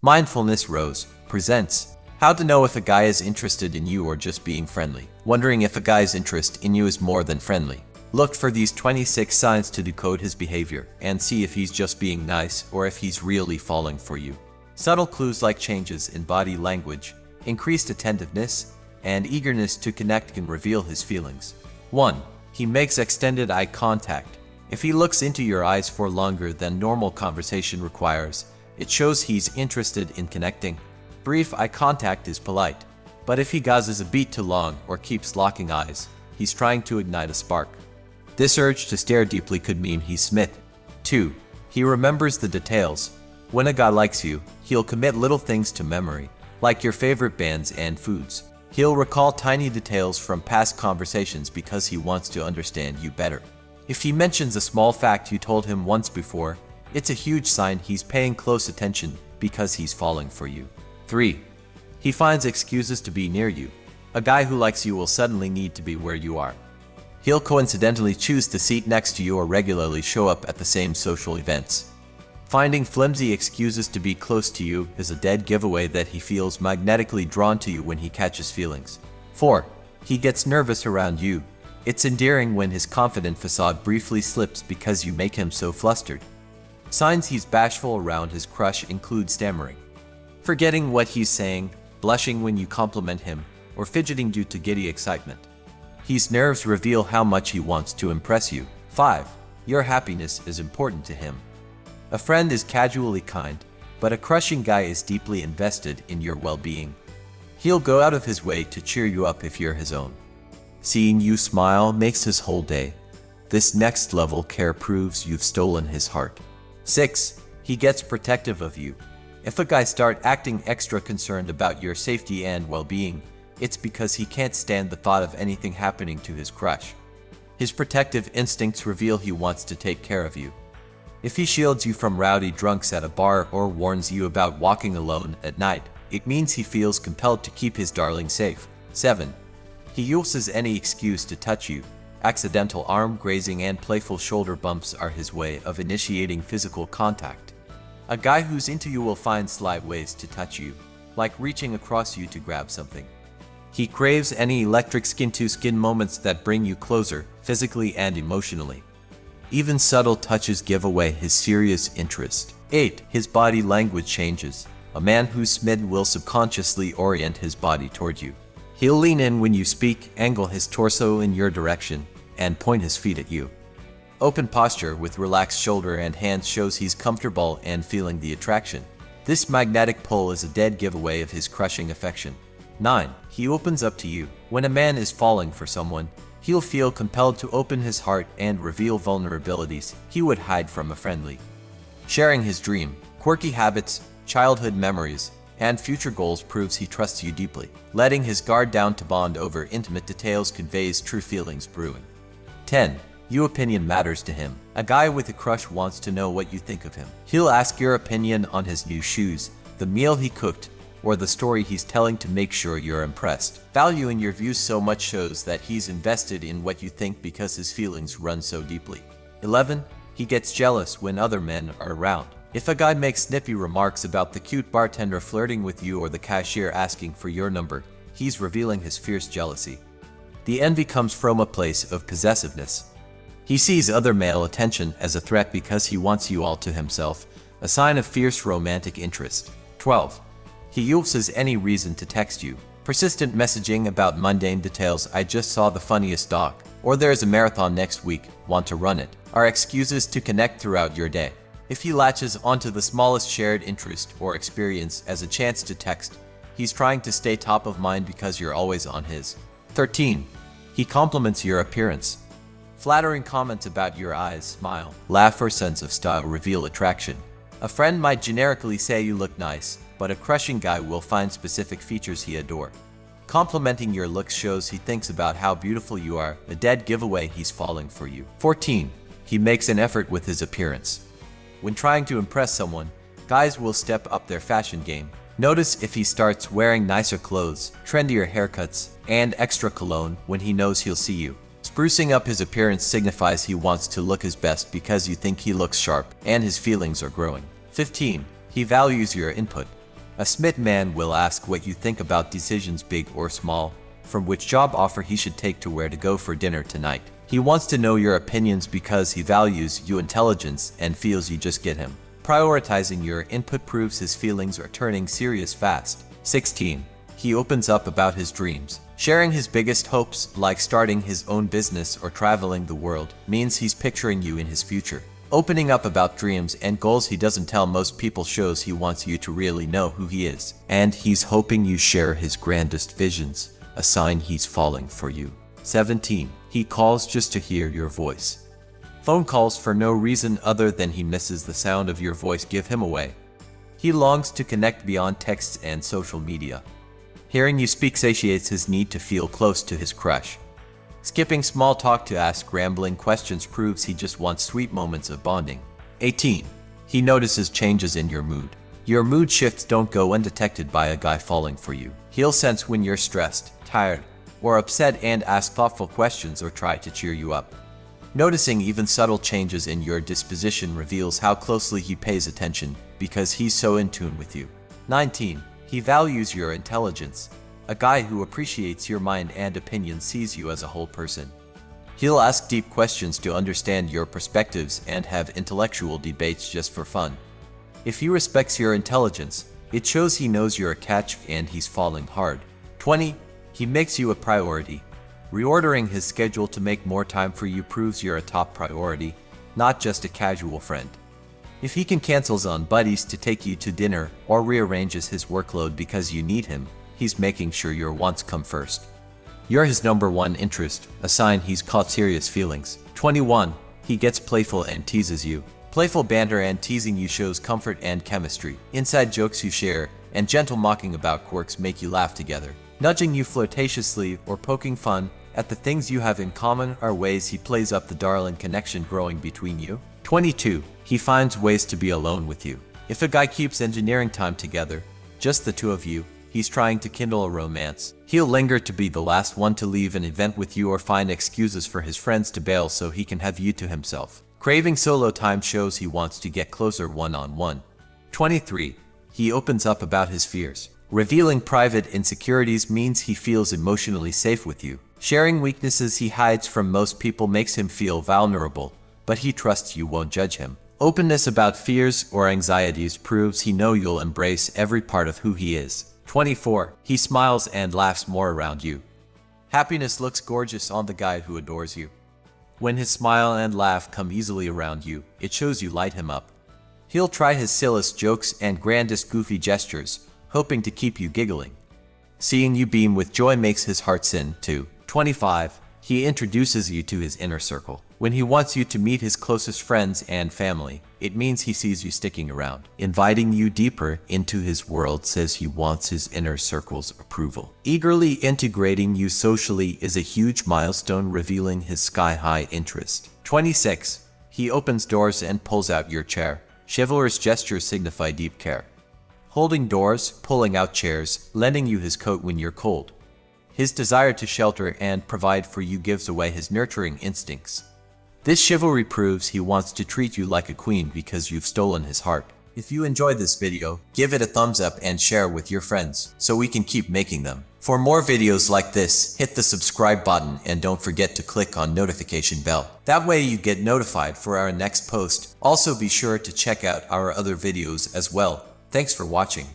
Mindfulness Rose presents how to know if a guy is interested in you or just being friendly. Wondering if a guy's interest in you is more than friendly? Look for these 26 signs to decode his behavior and see if he's just being nice or if he's really falling for you. Subtle clues like changes in body language, increased attentiveness, and eagerness to connect can reveal his feelings. 1. He makes extended eye contact. If he looks into your eyes for longer than normal conversation requires, it shows he's interested in connecting. Brief eye contact is polite, but if he gauzes a beat too long or keeps locking eyes, he's trying to ignite a spark. This urge to stare deeply could mean he's smitten. 2. He remembers the details. When a guy likes you, he'll commit little things to memory, like your favorite bands and foods. He'll recall tiny details from past conversations because he wants to understand you better. If he mentions a small fact you told him once before, it's a huge sign he's paying close attention because he's falling for you. 3. He finds excuses to be near you. A guy who likes you will suddenly need to be where you are. He'll coincidentally choose the seat next to you or regularly show up at the same social events. Finding flimsy excuses to be close to you is a dead giveaway that he feels magnetically drawn to you when he catches feelings. 4. He gets nervous around you. It's endearing when his confident facade briefly slips because you make him so flustered. Signs he's bashful around his crush include stammering, forgetting what he's saying, blushing when you compliment him, or fidgeting due to giddy excitement. His nerves reveal how much he wants to impress you. 5. Your happiness is important to him. A friend is casually kind, but a crushing guy is deeply invested in your well-being. He'll go out of his way to cheer you up if you're his own. Seeing you smile makes his whole day. This next-level care proves you've stolen his heart. 6. He gets protective of you. If a guy starts acting extra concerned about your safety and well-being, it's because he can't stand the thought of anything happening to his crush. His protective instincts reveal he wants to take care of you. If he shields you from rowdy drunks at a bar or warns you about walking alone at night, it means he feels compelled to keep his darling safe. 7. He uses any excuse to touch you. Accidental arm grazing and playful shoulder bumps are his way of initiating physical contact. A guy who's into you will find sly ways to touch you, like reaching across you to grab something. He craves any electric skin-to-skin moments that bring you closer, physically and emotionally. Even subtle touches give away his serious interest. 8. His body language changes. A man who's smitten will subconsciously orient his body toward you. He'll lean in when you speak, angle his torso in your direction, and point his feet at you. Open posture with relaxed shoulder and hands shows he's comfortable and feeling the attraction. This magnetic pull is a dead giveaway of his crushing affection. 9. He opens up to you. When a man is falling for someone, he'll feel compelled to open his heart and reveal vulnerabilities he would hide from a friendly. Sharing his dream, quirky habits, childhood memories, and future goals proves he trusts you deeply. Letting his guard down to bond over intimate details conveys true feelings brewing. 10. Your opinion matters to him. A guy with a crush wants to know what you think of him. He'll ask your opinion on his new shoes, the meal he cooked, or the story he's telling to make sure you're impressed. Valuing your views so much shows that he's invested in what you think because his feelings run so deeply. 11. He gets jealous when other men are around. If a guy makes snippy remarks about the cute bartender flirting with you or the cashier asking for your number, he's revealing his fierce jealousy. The envy comes from a place of possessiveness. He sees other male attention as a threat because he wants you all to himself, a sign of fierce romantic interest. 12. He uses any reason to text you. Persistent messaging about mundane details, I just saw the funniest doc, or there's a marathon next week, want to run it, are excuses to connect throughout your day. If he latches onto the smallest shared interest or experience as a chance to text, he's trying to stay top of mind because you're always on his. 13. He compliments your appearance. Flattering comments about your eyes, smile, laugh, or sense of style reveal attraction. A friend might generically say you look nice, but a crushing guy will find specific features he adore. Complimenting your looks shows he thinks about how beautiful you are, a dead giveaway he's falling for you. 14. He makes an effort with his appearance. When trying to impress someone, guys will step up their fashion game. Notice if he starts wearing nicer clothes, trendier haircuts, and extra cologne when he knows he'll see you. Sprucing up his appearance signifies he wants to look his best because you think he looks sharp and his feelings are growing. 15. He values your input. A Smith man will ask what you think about decisions big or small, from which job offer he should take to where to go for dinner tonight. He wants to know your opinions because he values your intelligence and feels you just get him. Prioritizing your input proves his feelings are turning serious fast. 16. He opens up about his dreams. Sharing his biggest hopes, like starting his own business or traveling the world, means he's picturing you in his future. Opening up about dreams and goals he doesn't tell most people shows he wants you to really know who he is. And he's hoping you share his grandest visions, a sign he's falling for you. 17. He calls just to hear your voice. Phone calls for no reason other than he misses the sound of your voice give him away. He longs to connect beyond texts and social media. Hearing you speak satiates his need to feel close to his crush. Skipping small talk to ask rambling questions proves he just wants sweet moments of bonding. 18. He notices changes in your mood. Your mood shifts don't go undetected by a guy falling for you. He'll sense when you're stressed, tired, or upset and ask thoughtful questions or try to cheer you up. Noticing even subtle changes in your disposition reveals how closely he pays attention because he's so in tune with you. 19. He values your intelligence. A guy who appreciates your mind and opinion sees you as a whole person. He'll ask deep questions to understand your perspectives and have intellectual debates just for fun. If he respects your intelligence, it shows he knows you're a catch and he's falling hard. 20. He makes you a priority. Reordering his schedule to make more time for you proves you're a top priority, not just a casual friend. If he can cancels on buddies to take you to dinner or rearranges his workload because you need him, he's making sure your wants come first. You're his number one interest, a sign he's caught serious feelings. 21. He gets playful and teases you. Playful banter and teasing you shows comfort and chemistry. Inside jokes you share, and gentle mocking about quirks make you laugh together. Nudging you flirtatiously or poking fun at the things you have in common are ways he plays up the darling connection growing between you. 22. He finds ways to be alone with you. If a guy keeps engineering time together, just the two of you, he's trying to kindle a romance. He'll linger to be the last one to leave an event with you or find excuses for his friends to bail so he can have you to himself. Craving solo time shows he wants to get closer one-on-one. 23. He opens up about his fears. Revealing private insecurities means he feels emotionally safe with you. Sharing weaknesses he hides from most people makes him feel vulnerable, but he trusts you won't judge him. Openness about fears or anxieties proves he knows you'll embrace every part of who he is. 24. He smiles and laughs more around you. Happiness looks gorgeous on the guy who adores you. When his smile and laugh come easily around you, it shows you light him up. He'll try his silliest jokes and grandest goofy gestures, hoping to keep you giggling. Seeing you beam with joy makes his heart sing too. 25. He introduces you to his inner circle. When he wants you to meet his closest friends and family, it means he sees you sticking around. Inviting you deeper into his world says he wants his inner circle's approval. Eagerly integrating you socially is a huge milestone revealing his sky-high interest. 26. He opens doors and pulls out your chair. Chivalrous gestures signify deep care. Holding doors, pulling out chairs, lending you his coat when you're cold. His desire to shelter and provide for you gives away his nurturing instincts. This chivalry proves he wants to treat you like a queen because you've stolen his heart. If you enjoyed this video, give it a thumbs up and share with your friends so we can keep making them. For more videos like this, hit the subscribe button and don't forget to click on notification bell. That way you get notified for our next post. Also be sure to check out our other videos as well. Thanks for watching.